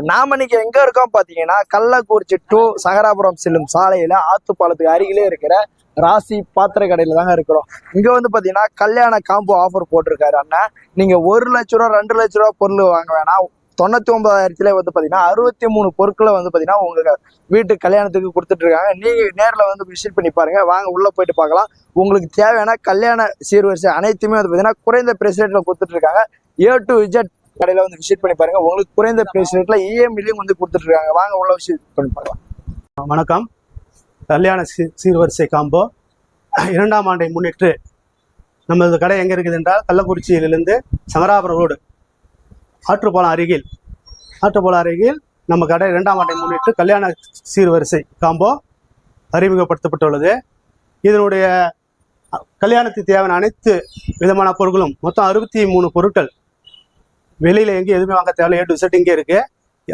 நாம இன்னைக்கு எங்க இருக்கோம் பாத்தீங்கன்னா கள்ளக்குறிச்சி டு சங்கராபுரம் செல்லும் சாலையில ஆத்துப்பாலத்துக்கு அருகிலே இருக்கிற ராசி பாத்திர கடையில தாங்க இருக்கிறோம். இங்க வந்து பாத்தீங்கன்னா கல்யாண காம்போ ஆஃபர் போட்டிருக்காரு அண்ணன். நீங்க 1 லட்ச ரூபா 2 லட்ச ரூபா பொருள் வாங்க வேணாம். 99,000 வந்து பாத்தீங்கன்னா 63 பொருட்களை வந்து பாத்தீங்கன்னா உங்க வீட்டு கல்யாணத்துக்கு கொடுத்துட்டு இருக்காங்க. நீங்க நேர்ல வந்து விசிட் பண்ணி பாருங்க. வாங்க உள்ள போயிட்டு பார்க்கலாம். உங்களுக்கு தேவையான கல்யாண சீர்வரிசை அனைத்துமே வந்து பாத்தீங்கன்னா குறைந்த பிரைஸ் ரேட்ல கொடுத்துட்டு இருக்காங்க. A to Z கடையில வந்து விசிட் பண்ணி பாருங்க. உங்களுக்கு குறைந்த பிரைஸ் ரேட்ல EMIலையும் வந்து கொடுத்துட்டு இருக்காங்க. வாங்க உள்ள விசிட் பண்ணி பார்க்கலாம். வணக்கம். கல்யாண சீர்வரிசை காம்போ 2ஆம் ஆண்டை முன்னிட்டு நமது கடை எங்கே இருக்குது என்றால் கள்ளக்குறிச்சியிலிருந்து சங்கராபுரம் ரோடு ஆற்றுப்பாலம் அருகில் நம்ம கடை 2ஆம் ஆண்டை முன்னிட்டு கல்யாண சீர்வரிசை காம்போ அறிமுகப்படுத்தப்பட்டுள்ளது. இதனுடைய கல்யாணத்துக்கு தேவையான அனைத்து விதமான பொருட்களும் மொத்தம் 63 பொருட்கள் வெளியில் எங்கேயும் எதுவுமே வாங்க தேவையில்லை. A to Z இங்கே இருக்குது.